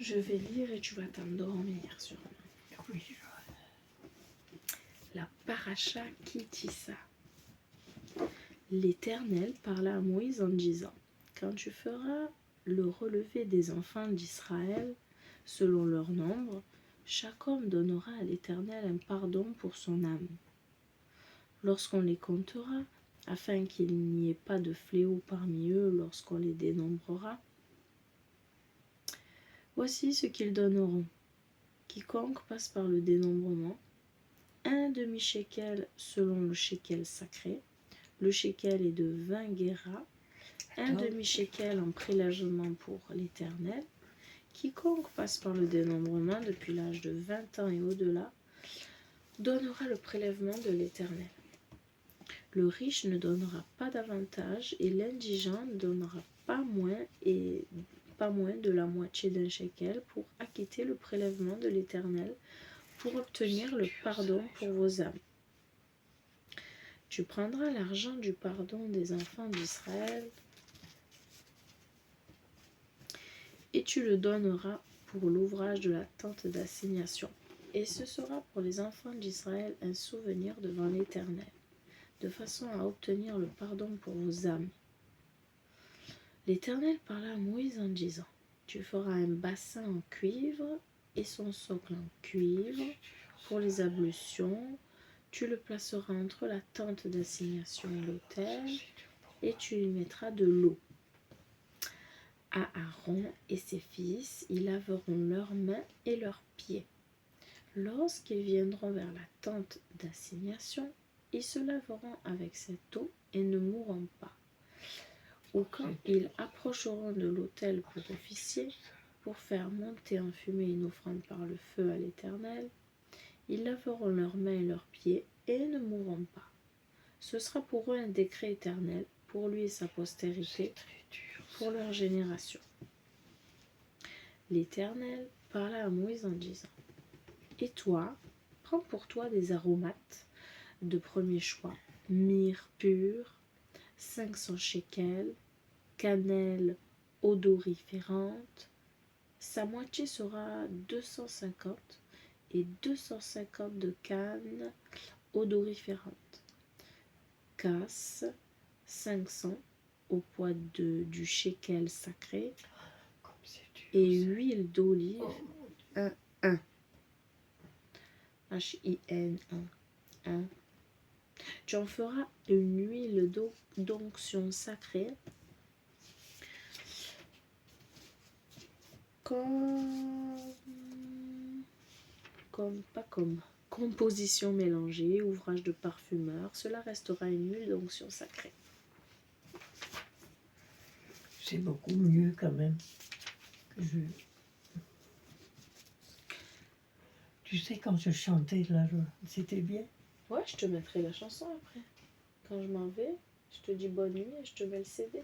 Je vais lire et tu vas t'endormir sûrement. Oui, La paracha Ki-Tisa. L'Éternel parla à Moïse en disant: Quand tu feras le relevé des enfants d'Israël selon leur nombre, chaque homme donnera à l'Éternel un pardon pour son âme. Lorsqu'on les comptera, afin qu'il n'y ait pas de fléau parmi eux lorsqu'on les dénombrera, voici ce qu'ils donneront. Quiconque passe par le dénombrement, un demi-shekel selon le shekel sacré. Le shekel est de 20 guéras, un demi-shekel en prélèvement pour l'Éternel. Quiconque passe par le dénombrement depuis l'âge de 20 ans et au-delà donnera le prélèvement de l'Éternel. Le riche ne donnera pas davantage et l'indigent ne donnera pas moins de la moitié d'un shekel pour acquitter le prélèvement de l'Éternel, pour obtenir le pardon pour vos âmes. Tu prendras l'argent du pardon des enfants d'Israël et tu le donneras pour l'ouvrage de la tente d'assignation. Et ce sera pour les enfants d'Israël un souvenir devant l'Éternel, de façon à obtenir le pardon pour vos âmes. L'Éternel parla à Moïse en disant: Tu feras un bassin en cuivre et son socle en cuivre pour les ablutions. Tu le placeras entre la tente d'assignation et l'autel, et tu y mettras de l'eau. À Aaron et ses fils, ils laveront leurs mains et leurs pieds. Lorsqu'ils viendront vers la tente d'assignation, ils se laveront avec cette eau et ne mourront pas. Ou quand ils approcheront de l'autel pour officier, pour faire monter en fumée une offrande par le feu à l'Éternel, ils laveront leurs mains et leurs pieds et ne mourront pas. Ce sera pour eux un décret éternel, pour lui et sa postérité, pour leur génération. L'Éternel parla à Moïse en disant: Et toi, prends pour toi des aromates de premier choix, myrrhe pure, 500 shekels, cannelle odoriférante, sa moitié sera 250, et 250 de canne odoriférante, casse 500 au poids du shekel sacré, et huile d'olive 1 H-I-N 1. Tu en feras une huile d'onction sacrée comme composition mélangée, ouvrage de parfumeur. Cela restera une huile d'onction sacrée. c'est beaucoup mieux quand même. Tu sais, quand je chantais là, c'était bien. Ouais, je te mettrai la chanson après. Quand je m'en vais, je te dis bonne nuit et je te mets le CD.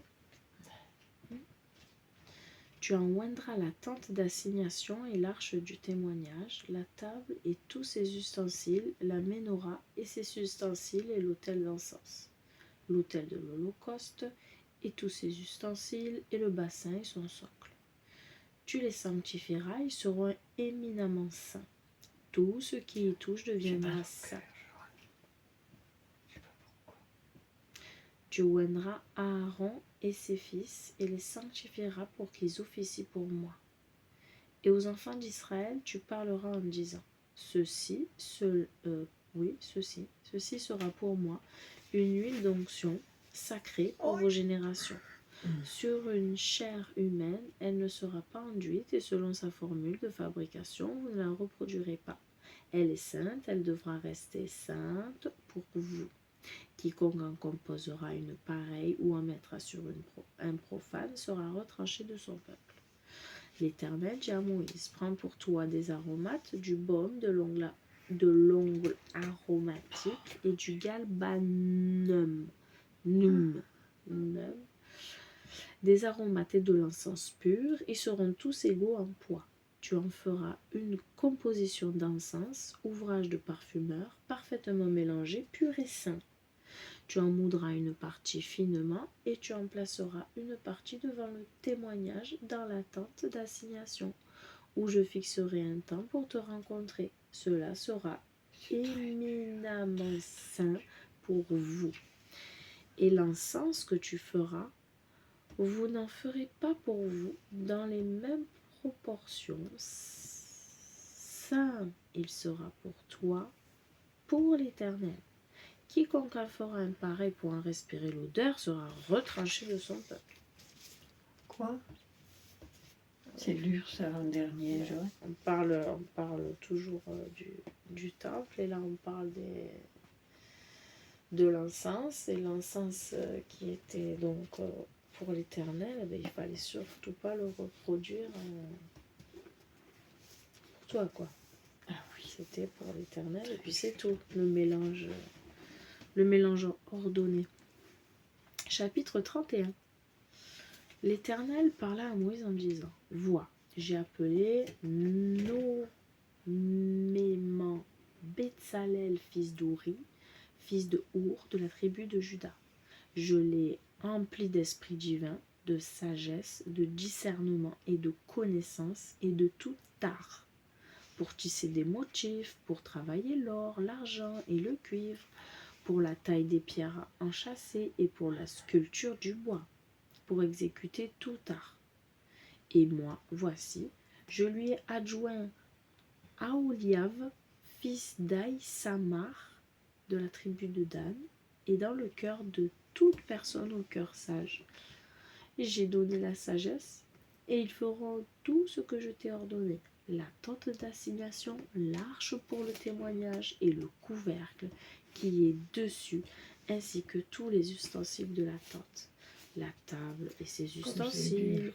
Tu en oindras la tente d'assignation et l'arche du témoignage, la table et tous ses ustensiles, la menorah et ses ustensiles et l'autel d'encens, l'autel de l'Holocauste et tous ses ustensiles et le bassin et son socle. Tu les sanctifieras, ils seront éminemment saints. Tout ce qui y touche deviendra saint. Tu oindras Aaron et ses fils et les sanctifieras pour qu'ils officient pour moi. Et aux enfants d'Israël, tu parleras en disant: Ceci sera pour moi une huile d'onction sacrée pour vos générations. Sur une chair humaine, elle ne sera pas enduite, et selon sa formule de fabrication, vous ne la reproduirez pas. Elle est sainte, elle devra rester sainte pour vous. Quiconque en composera une pareille ou en mettra sur un profane sera retranché de son peuple. L'Éternel dit à Moïse: Prends pour toi des aromates, du baume, de l'ongle aromatique et du galbanum, des aromates et de l'encens pur. Ils seront tous égaux en poids. Tu en feras une composition d'encens, ouvrage de parfumeur, parfaitement mélangé, pur et saint. Tu en moudras une partie finement et tu en placeras une partie devant le témoignage dans la tente d'assignation, où je fixerai un temps pour te rencontrer. Cela sera éminemment saint pour vous. Et l'encens que tu feras, vous n'en ferez pas pour vous dans les mêmes proportions. Saint il sera pour toi, pour l'Éternel. Quiconque en fera un pareil pour en respirer l'odeur sera retranché de son peuple. Quoi? C'est dur ça en dernier, jour. On parle toujours du temple, et là on parle de l'encens, et l'encens qui était donc pour l'Éternel, il fallait surtout pas le reproduire pour toi, quoi. Ah oui. C'était pour l'Éternel, et puis c'est tout, le mélange ordonné. Chapitre 31. L'Éternel parla à Moïse en disant, vois, j'ai appelé nommément Betsalel, fils d'Ouri, fils de Our, de la tribu de Juda. Je l'ai empli d'esprit divin, de sagesse, de discernement et de connaissance et de tout art, pour tisser des motifs, pour travailler l'or, l'argent et le cuivre, pour la taille des pierres enchâssées et pour la sculpture du bois, pour exécuter tout art. Et moi, voici, je lui ai adjoint Aholiav, fils d'Aïsamar, de la tribu de Dan, et dans le cœur de toute personne au cœur sage. J'ai donné la sagesse, et ils feront tout ce que je t'ai ordonné. La tente d'assignation, l'arche pour le témoignage et le couvercle qui est dessus, ainsi que tous les ustensiles de la tente. La table et ses ustensiles,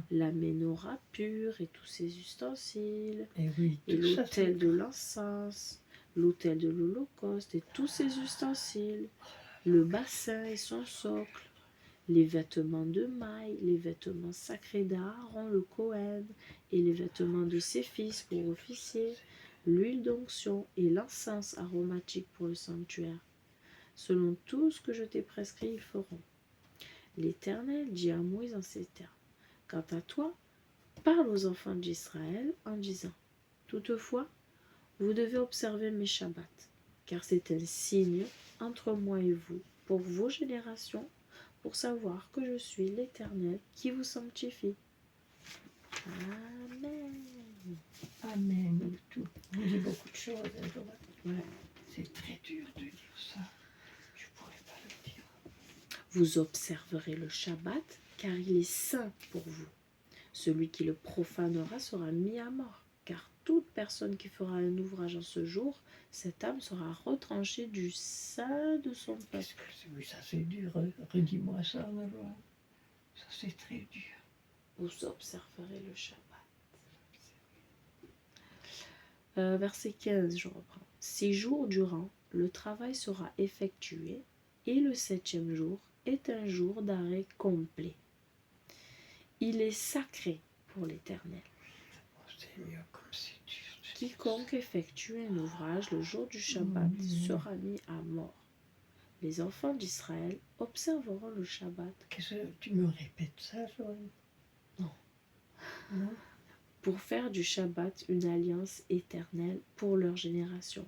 la menorah pure et tous ses ustensiles, Et oui, et tout ça, l'autel de l'encens, l'autel de l'Holocauste et tous ses ustensiles, le bassin et son socle, les vêtements de mailles, les vêtements sacrés d'Aaron le Cohen, et les vêtements de ses fils pour officier, l'huile d'onction et l'encens aromatique pour le sanctuaire. Selon tout ce que je t'ai prescrit, ils feront. L'Éternel dit à Moïse en ces termes, quant à toi, parle aux enfants d'Israël en disant, toutefois, vous devez observer mes Shabbats, car c'est un signe entre moi et vous, pour vos générations, pour savoir que je suis l'Éternel qui vous sanctifie. Amen. Amen. Tout. On dit beaucoup de choses, hein, Joël. Ouais. C'est très dur de dire ça. Je pourrais pas le dire. Vous observerez le Shabbat, car il est saint pour vous. Celui qui le profanera sera mis à mort, car toute personne qui fera un ouvrage en ce jour, cette âme sera retranchée du sein de son peuple. Qu'est-ce que c'est? Oui, ça c'est dur. Redis-moi ça, Joël. Ça c'est très dur. Vous observerez le Shabbat. Verset 15, je reprends. 6 jours durant, le travail sera effectué, et le 7e jour est un jour d'arrêt complet. Il est sacré pour l'Éternel. Oh, Seigneur, comme c'est dur. Quiconque effectue un ouvrage le jour du Shabbat sera mis à mort. Les enfants d'Israël observeront le Shabbat Qu'est-ce que tu me répètes ça, Joël? Non. Non. pour faire du Shabbat une alliance éternelle pour leur génération.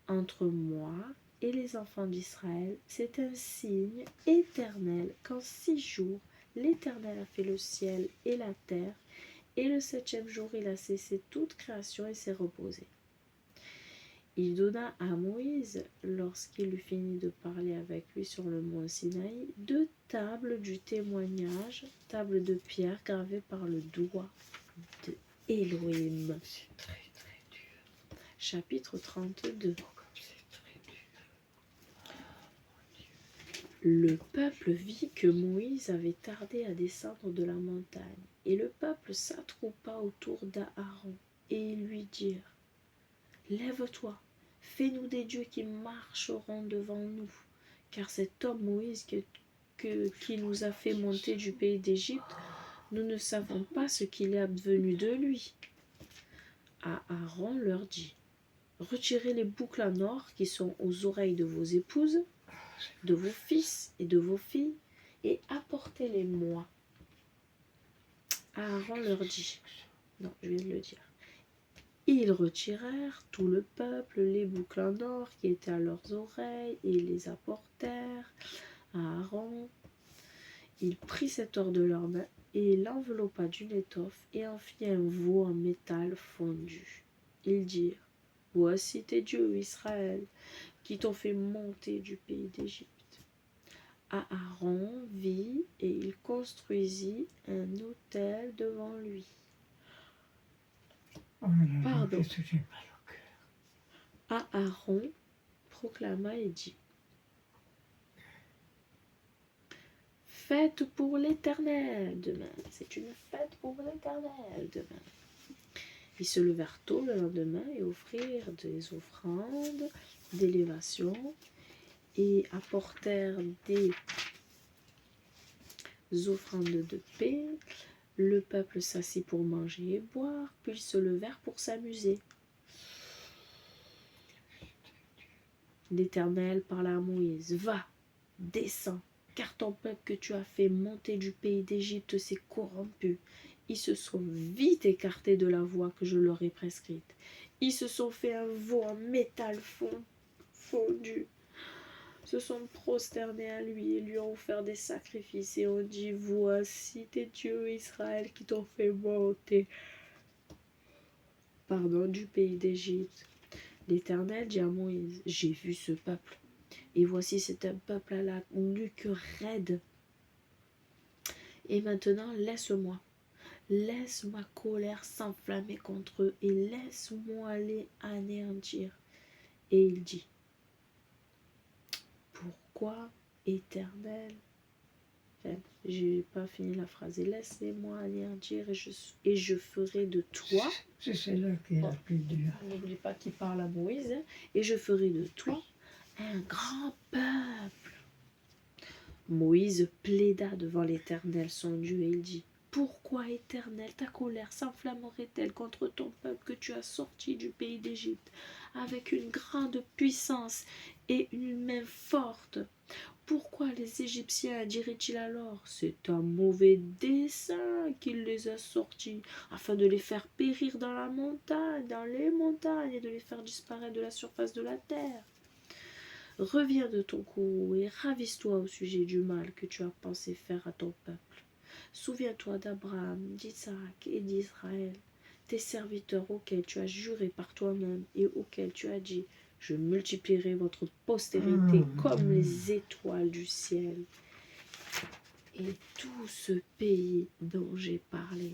Entre moi et les enfants d'Israël, c'est un signe éternel qu'en 6 jours, l'Éternel a fait le ciel et la terre, et le 7e jour, il a cessé toute création et s'est reposé. Il donna à Moïse, lorsqu'il eut fini de parler avec lui sur le mont Sinaï, 2 tables du témoignage, tables de pierre gravées par le doigt de Elohim. C'est très très dur. Chapitre 32. Oh, comme c'est très dur. Le peuple vit que Moïse avait tardé à descendre de la montagne, et le peuple s'attroupa autour d'Aaron, et ils lui dirent, « Lève-toi, fais-nous des dieux qui marcheront devant nous, car cet homme Moïse qui nous a fait monter du pays d'Égypte, nous ne savons pas ce qu'il est advenu de lui. » Aaron leur dit, « Retirez les boucles en or qui sont aux oreilles de vos épouses, de vos fils et de vos filles, et apportez-les-moi. » Aaron leur dit, Non, je viens de le dire. Ils retirèrent tout le peuple les boucles en or qui étaient à leurs oreilles et ils les apportèrent à Aaron. Il prit cet or de leurs mains et l'enveloppa d'une étoffe et en fit un veau en métal fondu. Ils dirent: Voici tes dieux, Israël, qui t'ont fait monter du pays d'Égypte. Aaron vit et il construisit un autel devant lui. Oh là là, Pardon. qu'est-ce que j'ai mal au cœur. Aaron proclama et dit: Fête pour l'Éternel demain. C'est une fête pour l'Éternel demain. Ils se levèrent tôt le lendemain et offrirent des offrandes d'élévation et apportèrent des offrandes de paix. Le peuple s'assit pour manger et boire, puis ils se levèrent pour s'amuser. L'Éternel parla à Moïse: Va, descends, car ton peuple que tu as fait monter du pays d'Égypte s'est corrompu. Ils se sont vite écartés de la voie que je leur ai prescrite. Ils se sont fait un veau en métal fondu. Se sont prosternés à lui et lui ont offert des sacrifices et ont dit: Voici tes dieux Israël qui t'ont fait monter du pays d'Égypte. L'Éternel dit à Moïse: J'ai vu ce peuple, et voici c'est un peuple à la nuque raide. Et maintenant laisse-moi laisse ma colère s'enflammer contre eux et laisse-moi les anéantir. Et il dit: Pourquoi, Éternel? Enfin, j'ai pas fini la phrase. Laissez-moi anéantir et je ferai de toi. C'est celle-là qui est la plus dure. N'oublie pas qu'il parle à Moïse. Et je ferai de toi un grand peuple. Moïse plaida devant l'Éternel son Dieu et il dit: Pourquoi, Éternel, ta colère s'enflammerait-elle contre ton peuple que tu as sorti du pays d'Égypte avec une grande puissance et une main forte? Pourquoi les Égyptiens diraient-ils alors: C'est un mauvais dessein qu'il les a sortis, afin de les faire périr dans les montagnes, et de les faire disparaître de la surface de la terre? Reviens de ton courroux et ravise-toi au sujet du mal que tu as pensé faire à ton peuple. Souviens-toi d'Abraham, d'Isaac et d'Israël, tes serviteurs auxquels tu as juré par toi-même et auxquels tu as dit: Je multiplierai votre postérité comme les étoiles du ciel. Et tout ce pays dont j'ai parlé,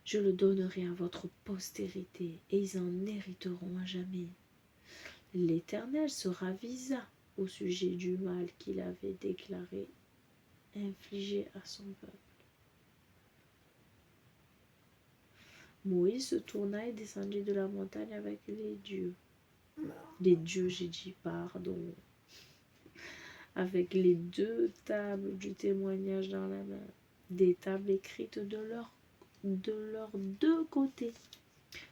je le donnerai à votre postérité, et ils en hériteront à jamais. L'Éternel se ravisa au sujet du mal qu'il avait déclaré infligé à son peuple. Moïse se tourna et descendit de la montagne avec les dieux. Les dieux, j'ai dit, pardon. Avec les 2 tables du témoignage dans la main. Des tables écrites de leurs 2 côtés.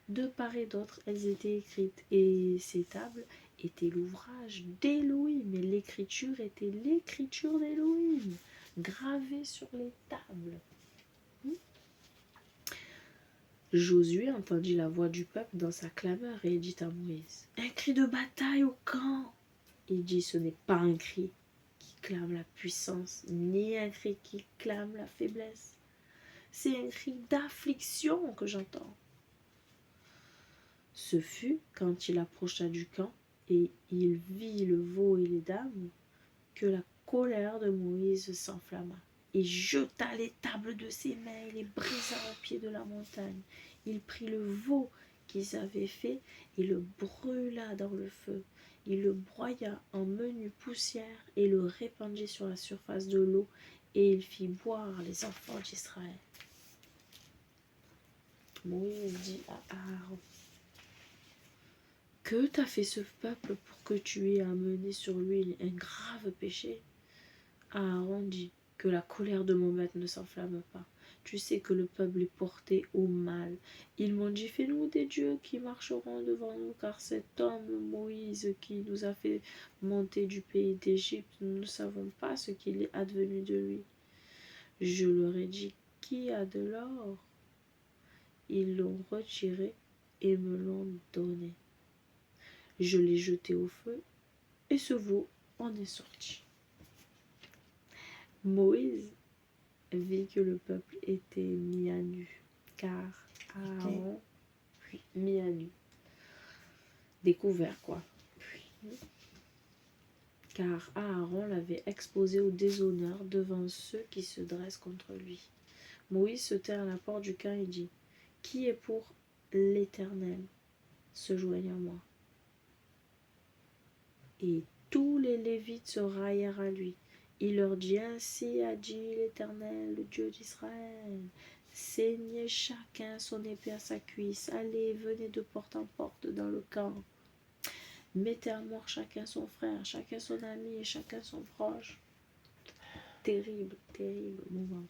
De part et d'autre, elles étaient écrites. Et ces tables étaient l'ouvrage d'Élohim. Et l'écriture était l'écriture d'Élohim, gravée sur les tables. Josué entendit la voix du peuple dans sa clameur et dit à Moïse: Un cri de bataille au camp. Il dit: Ce n'est pas un cri qui clame la puissance, ni un cri qui clame la faiblesse. C'est un cri d'affliction que j'entends. Ce fut quand il approcha du camp et il vit le veau et les dames que la colère de Moïse s'enflamma. Il jeta les tables de ses mains et les brisa au pied de la montagne. Il prit le veau qu'ils avaient fait et le brûla dans le feu. Il le broya en menue poussière et le répandit sur la surface de l'eau, et il fit boire les enfants d'Israël. Moïse dit à Aaron: Que t'a fait ce peuple pour que tu aies amené sur lui un grave péché? Aaron dit: Que la colère de mon maître ne s'enflamme pas. Tu sais que le peuple est porté au mal. Ils m'ont dit: Fais-nous des dieux qui marcheront devant nous, car cet homme Moïse qui nous a fait monter du pays d'Égypte, nous ne savons pas ce qu'il est advenu de lui. Je leur ai dit: Qui a de l'or? ils l'ont retiré et me l'ont donné. Je l'ai jeté au feu, et ce veau en est sorti. » Moïse vit que le peuple était mis à nu, car Aaron, mis à nu, découvert quoi, car Aaron l'avait exposé au déshonneur devant ceux qui se dressent contre lui. Moïse se tint à la porte du camp et dit: « Qui est pour l'Éternel se joigne à moi. » Et tous les Lévites se raillèrent à lui. Il leur dit: « Ainsi a dit l'Éternel, le Dieu d'Israël. Saignez chacun son épée à sa cuisse. Allez, venez de porte en porte dans le camp. Mettez à mort chacun son frère, chacun son ami et chacun son proche. » Terrible, terrible moment.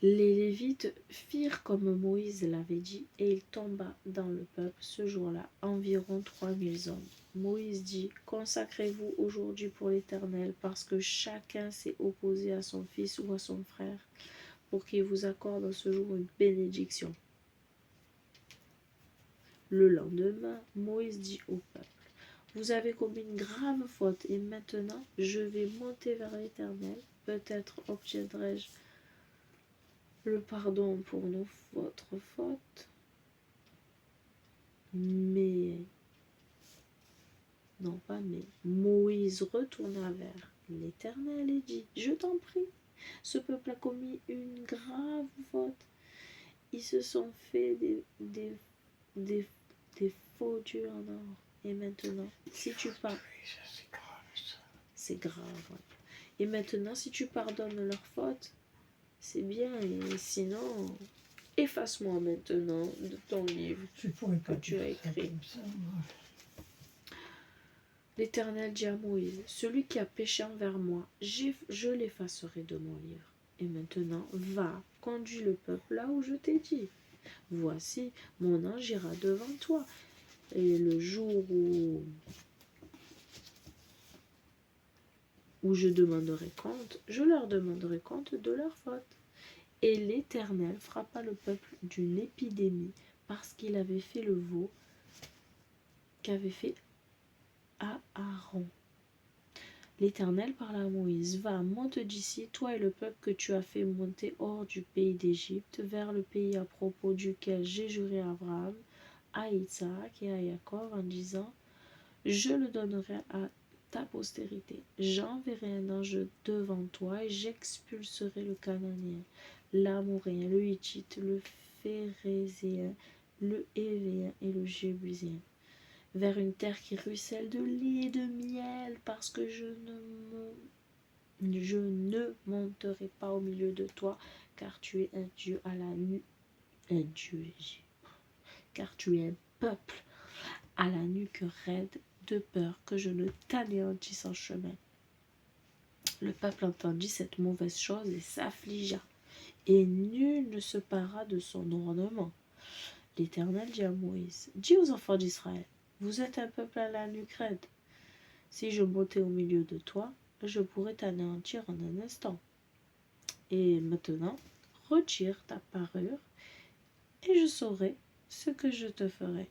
Les Lévites firent comme Moïse l'avait dit, et il tomba dans le peuple ce jour-là environ 3000 hommes. Moïse dit: « Consacrez-vous aujourd'hui pour l'Éternel, parce que chacun s'est opposé à son fils ou à son frère, pour qu'il vous accorde en ce jour une bénédiction. » Le lendemain, Moïse dit au peuple: « Vous avez commis une grave faute, et maintenant je vais monter vers l'Éternel. Peut-être obtiendrai-je le pardon pour votre faute. » Mais, non pas mais, Moïse retourna vers l'Éternel et dit: « Je t'en prie, ce peuple a commis une grave faute. Ils se sont fait des faux dieux en or. Et maintenant, si tu pardonnes, c'est grave. Ouais. Et maintenant, si tu pardonnes leur faute, c'est bien. Et sinon, efface-moi maintenant de ton livre que tu as écrit. » L'Éternel dit à Moïse: « Celui qui a péché envers moi, je l'effacerai de mon livre. Et maintenant, va, conduis le peuple là où je t'ai dit. Voici, mon ange ira devant toi. Et le jour où je demanderai compte, je leur demanderai compte de leur faute. » Et l'Éternel frappa le peuple d'une épidémie parce qu'il avait fait le veau qu'avait fait à Aaron. L'Éternel parla à Moïse: « Va, monte d'ici, toi et le peuple que tu as fait monter hors du pays d'Égypte, vers le pays à propos duquel j'ai juré à Abraham, à Isaac et à Jacob, en disant: je le donnerai à ta postérité. J'enverrai un ange devant toi et j'expulserai le Cananéen, l'Amoréen, le Hittite, le Phérézéen, le Hévéen et le Jébusien, vers une terre qui ruisselle de lait et de miel, parce que je ne monterai pas au milieu de toi, car tu es un Dieu à la nuque, car tu es un peuple à la nuque raide, de peur que je ne t'anéantisse en chemin. » Le peuple entendit cette mauvaise chose et s'affligea, et nul ne se para de son ornement. L'Éternel dit à Moïse: « Dis aux enfants d'Israël: vous êtes un peuple à la nuque raide. Si je montais au milieu de toi, je pourrais t'anéantir en un instant. Et maintenant, retire ta parure, et je saurai ce que je te ferai. »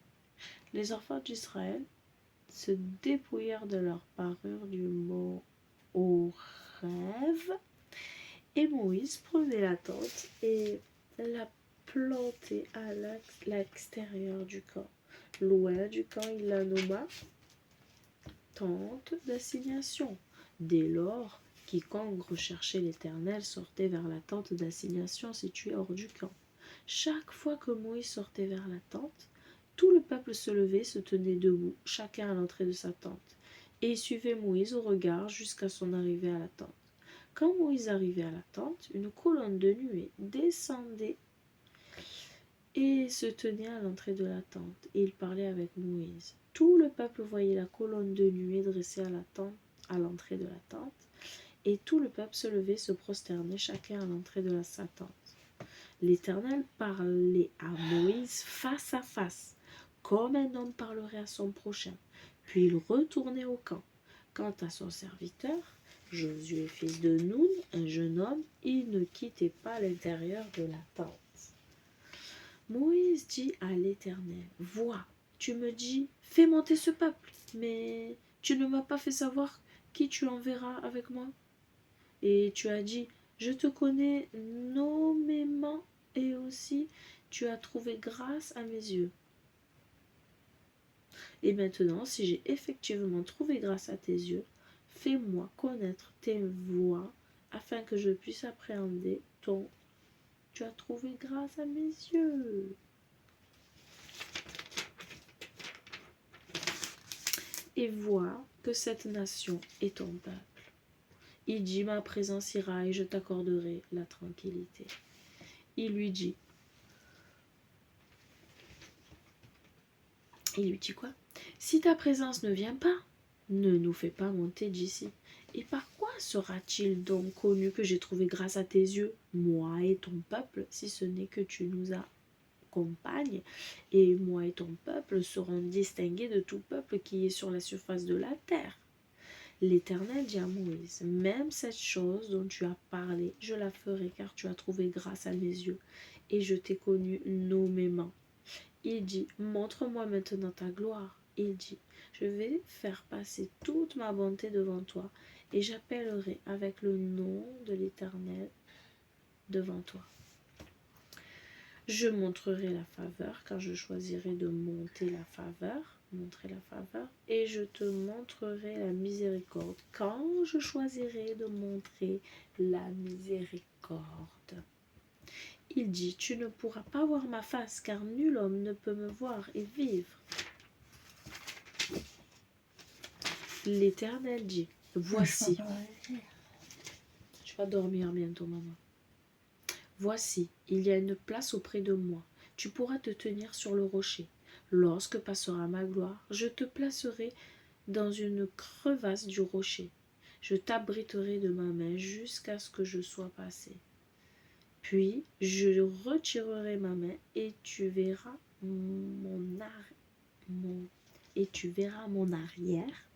Les enfants d'Israël se dépouillèrent de leur parure du mont Horeb, et Moïse prenait la tente et la plantait à l'extérieur du camp. Loin du camp, il la nomma tente d'assignation. Dès lors, quiconque recherchait l'Éternel sortait vers la tente d'assignation située hors du camp. Chaque fois que Moïse sortait vers la tente, tout le peuple se levait, se tenait debout, chacun à l'entrée de sa tente, et il suivait Moïse au regard jusqu'à son arrivée à la tente. Quand Moïse arrivait à la tente, une colonne de nuée descendait et se tenait à l'entrée de la tente, et il parlait avec Moïse. Tout le peuple voyait la colonne de nuée dressée à l'entrée de la tente, et tout le peuple se levait, se prosternait, chacun à l'entrée de sa tente. L'Éternel parlait à Moïse face à face, comme un homme parlerait à son prochain. Puis il retournait au camp. Quant à son serviteur, Josué, fils de Nun, un jeune homme, il ne quittait pas l'intérieur de la tente. Moïse dit à l'Éternel, vois, tu me dis, fais monter ce peuple, mais tu ne m'as pas fait savoir qui tu enverras avec moi. Et tu as dit, je te connais nommément et aussi tu as trouvé grâce à mes yeux. Et maintenant, si j'ai effectivement trouvé grâce à tes yeux, fais-moi connaître tes voies afin que je puisse appréhender ton tu as trouvé grâce à mes yeux. Et vois que cette nation est ton peuple. Il dit, ma présence ira et je t'accorderai la tranquillité. Il lui dit quoi? Si ta présence ne vient pas, ne nous fais pas monter d'ici. Et par quoi sera-t-il donc connu que j'ai trouvé grâce à tes yeux, moi et ton peuple, si ce n'est que tu nous accompagnes, et moi et ton peuple serons distingués de tout peuple qui est sur la surface de la terre. L'Éternel dit à Moïse, même cette chose dont tu as parlé, je la ferai car tu as trouvé grâce à mes yeux, et je t'ai connu nommément. Il dit, montre-moi maintenant ta gloire. Il dit, je vais faire passer toute ma bonté devant toi, et j'appellerai avec le nom de l'Éternel devant toi. Je montrerai la faveur, car je choisirai de montrer la faveur, et je te montrerai la miséricorde, quand je choisirai de montrer la miséricorde. Il dit, tu ne pourras pas voir ma face, car nul homme ne peut me voir et vivre. L'Éternel dit, voici, tu vas dormir bientôt, maman. Voici, il y a une place auprès de moi. Tu pourras te tenir sur le rocher. Lorsque passera ma gloire, je te placerai dans une crevasse du rocher. Je t'abriterai de ma main jusqu'à ce que je sois passé. Puis je retirerai ma main et tu verras mon arrière,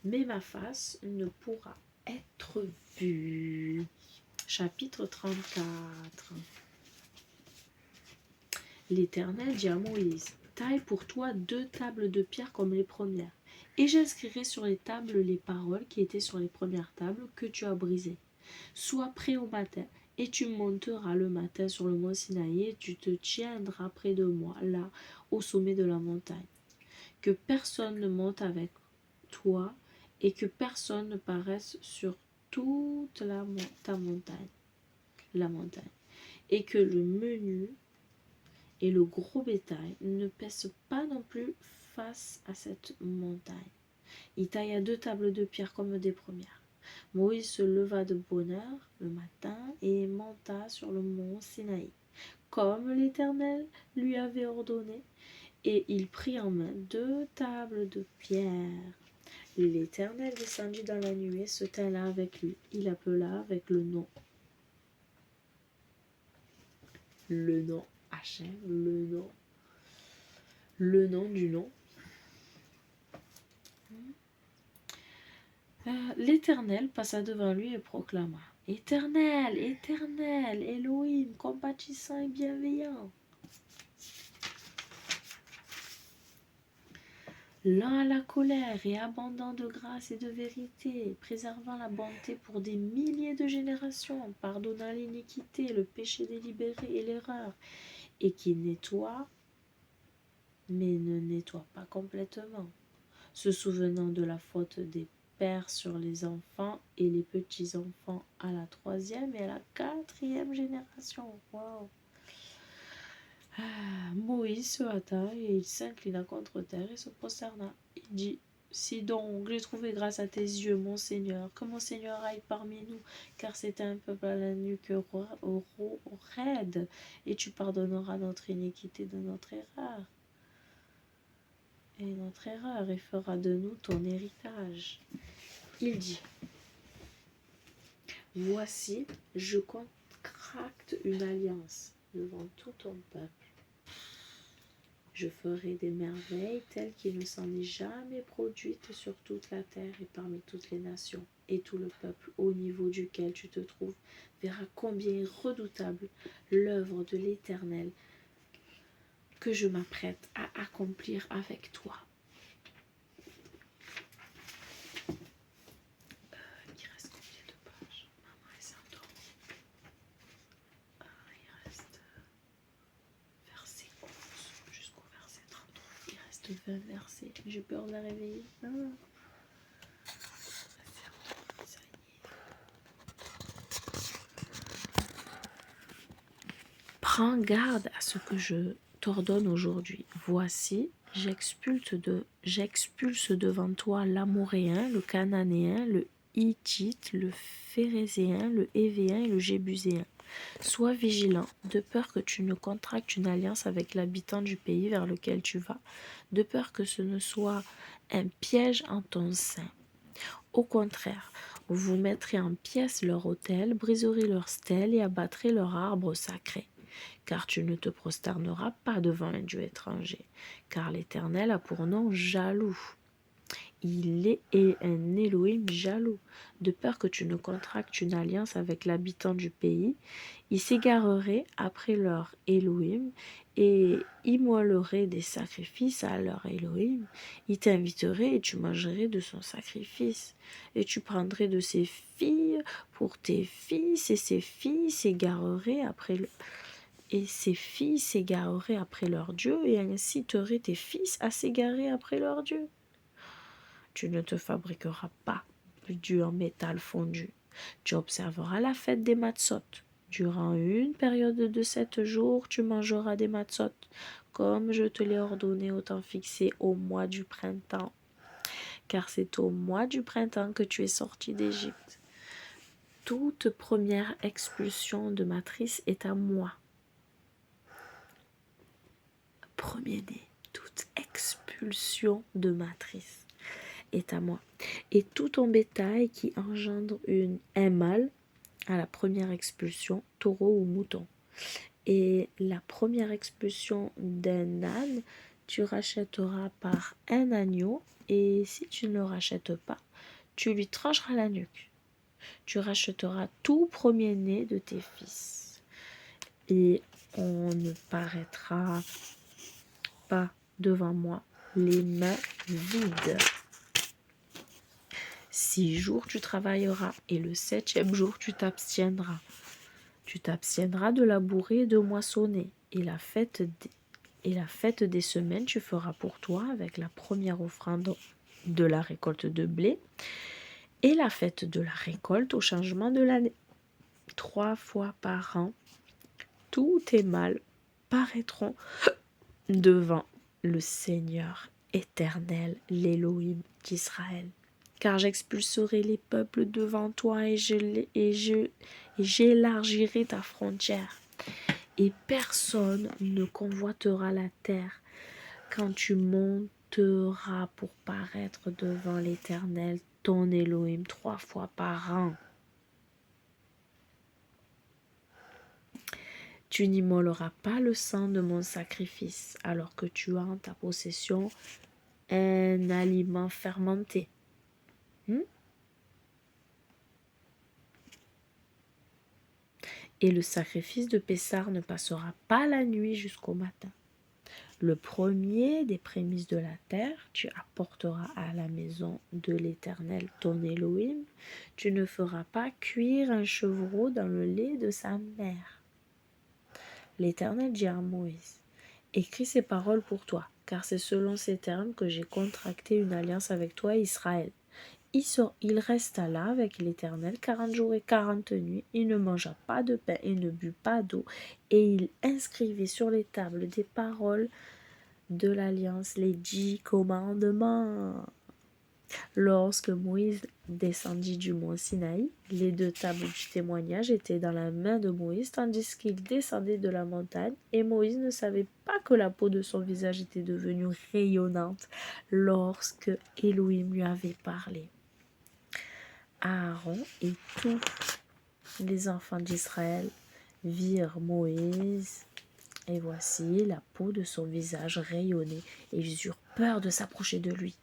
mais ma face ne pourra être vue. Chapitre 34. L'Éternel dit à Moïse, taille pour toi 2 tables de pierre comme les premières, et j'inscrirai sur les tables les paroles qui étaient sur les premières tables que tu as brisées. Sois prêt au matin, et tu monteras le matin sur le mont Sinaï, et tu te tiendras près de moi, là, au sommet de la montagne. Que personne ne monte avec toi, et que personne ne paraisse sur toute ta montagne, et que le menu et le gros bétail ne pèsent pas non plus face à cette montagne. Il tailla 2 tables de pierre comme des premières. Moïse se leva de bonne heure le matin et monta sur le mont Sinaï, comme l'Éternel lui avait ordonné, et il prit en main 2 tables de pierre. L'Éternel descendit dans la nuée, se tint là avec lui. Il appela avec le nom Hachem, le nom du nom. L'Éternel passa devant lui et proclama, Éternel, Éternel, Elohim, compatissant et bienveillant, lent à la colère et abondant de grâce et de vérité, préservant la bonté pour des milliers de générations, pardonnant l'iniquité, le péché délibéré et l'erreur, et qui nettoie, mais ne nettoie pas complètement, se souvenant de la faute des pères sur les enfants et les petits-enfants à la 3e et à la 4e génération. Wow. Moïse se hâta et il s'inclina contre terre et se prosterna. Il dit, si donc j'ai trouvé grâce à tes yeux, mon Seigneur, que mon Seigneur aille parmi nous, car c'est un peuple à la nuque raide, et tu pardonneras notre iniquité de notre erreur. Et fera de nous ton héritage. Il dit, voici, je contracte une alliance devant tout ton peuple. Je ferai des merveilles telles qu'il ne s'en est jamais produites sur toute la terre et parmi toutes les nations. Et tout le peuple au niveau duquel tu te trouves verra combien est redoutable l'œuvre de l'Éternel, que je m'apprête à accomplir avec toi. Il reste combien de pages? Maman, elle s'est endormie. Il reste verset 11 jusqu'au verset 33. Il reste 20 versets. J'ai peur de la réveiller. Prends garde à ce que je t'ordonne aujourd'hui. Voici, j'expulse devant toi l'Amoréen, le Cananéen, le Hittite, le Phérézéen, le Hévéen et le Jébuséen. Sois vigilant, de peur que tu ne contractes une alliance avec l'habitant du pays vers lequel tu vas, de peur que ce ne soit un piège en ton sein. Au contraire, vous mettrez en pièces leur autel, briserez leurs stèles et abattrez leurs arbres sacrés. Car tu ne te prosterneras pas devant un Dieu étranger, car l'Éternel a pour nom jaloux. Il est un Elohim jaloux, de peur que tu ne contractes une alliance avec l'habitant du pays. Ils s'égareraient après leur Elohim et immoleraient des sacrifices à leur Elohim. Ils t'inviteraient et tu mangerais de son sacrifice. Et tu prendrais de ses filles pour tes fils, et ses filles s'égareraient après leur Dieu, et inciteraient tes fils à s'égarer après leur Dieu. Tu ne te fabriqueras pas de Dieu en métal fondu. Tu observeras la fête des matzot. Durant une période de 7 jours, tu mangeras des matzot, comme je te l'ai ordonné au temps fixé au mois du printemps. Car c'est au mois du printemps que tu es sorti d'Égypte. Toute première expulsion de matrice est à moi. Premier-né, toute expulsion de matrice est à moi. Et tout ton bétail qui engendre un mâle à la première expulsion, taureau ou mouton. Et la première expulsion d'un âne, tu rachèteras par un agneau, et si tu ne le rachètes pas, tu lui trancheras la nuque. Tu rachèteras tout premier-né de tes fils. Et on ne paraîtra pas devant moi les mains vides. 6 jours tu travailleras, et le 7e jour tu t'abstiendras. Tu t'abstiendras de labourer et de moissonner, et la fête des semaines tu feras pour toi avec la première offrande de la récolte de blé, et la fête de la récolte au changement de l'année. 3 fois par an, tous tes mâles paraîtront devant le Seigneur éternel, l'Élohim d'Israël. Car j'expulserai les peuples devant toi, et j'élargirai ta frontière. Et personne ne convoitera la terre quand tu monteras pour paraître devant l'Éternel, ton Elohim, 3 fois par an. Tu n'immoleras pas le sang de mon sacrifice, alors que tu as en ta possession un aliment fermenté. Et le sacrifice de Pessar ne passera pas la nuit jusqu'au matin. Le premier des prémices de la terre, tu apporteras à la maison de l'Éternel, ton Elohim. Tu ne feras pas cuire un chevreau dans le lait de sa mère. L'Éternel dit à Moïse, écris ces paroles pour toi, car c'est selon ces termes que j'ai contracté une alliance avec toi, Israël. Il resta là avec l'Éternel 40 jours et 40 nuits. Il ne mangea pas de pain et ne but pas d'eau. Et il inscrivit sur les tables des paroles de l'alliance, les 10 commandements. Lorsque Moïse descendit du mont Sinaï, les 2 tables du témoignage étaient dans la main de Moïse, tandis qu'il descendait de la montagne, et Moïse ne savait pas que la peau de son visage était devenue rayonnante lorsque Elohim lui avait parlé. Aaron et tous les enfants d'Israël virent Moïse, et voici la peau de son visage rayonnait, et ils eurent peur de s'approcher de lui.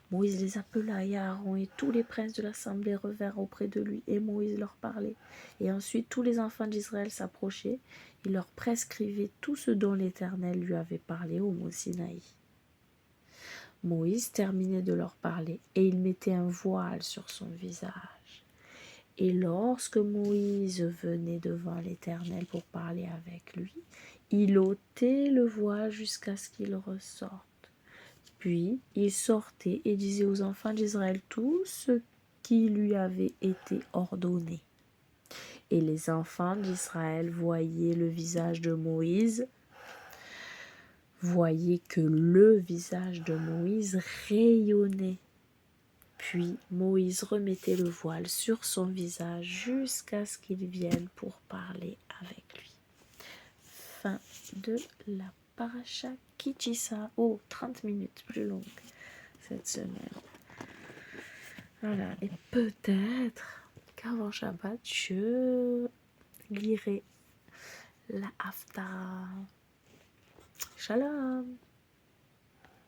Moïse les appela, et Aaron et tous les princes de l'assemblée revinrent auprès de lui, et Moïse leur parlait. Et ensuite tous les enfants d'Israël s'approchaient, Il leur prescrivait tout ce dont l'Éternel lui avait parlé au mont Sinaï. Moïse terminait de leur parler, et il mettait un voile sur son visage. Et lorsque Moïse venait devant l'Éternel pour parler avec lui, il ôtait le voile jusqu'à ce qu'il ressorte. Puis il sortait et disait aux enfants d'Israël tout ce qui lui avait été ordonné. Et les enfants d'Israël voyaient le visage de Moïse, voyaient que le visage de Moïse rayonnait. Puis Moïse remettait le voile sur son visage jusqu'à ce qu'il vienne pour parler avec lui. Fin de la paracha Ki-Tisa. Oh, 30 minutes plus longue cette semaine. Voilà, et peut-être qu'avant Shabbat, je lirai la Haftarah. Shalom.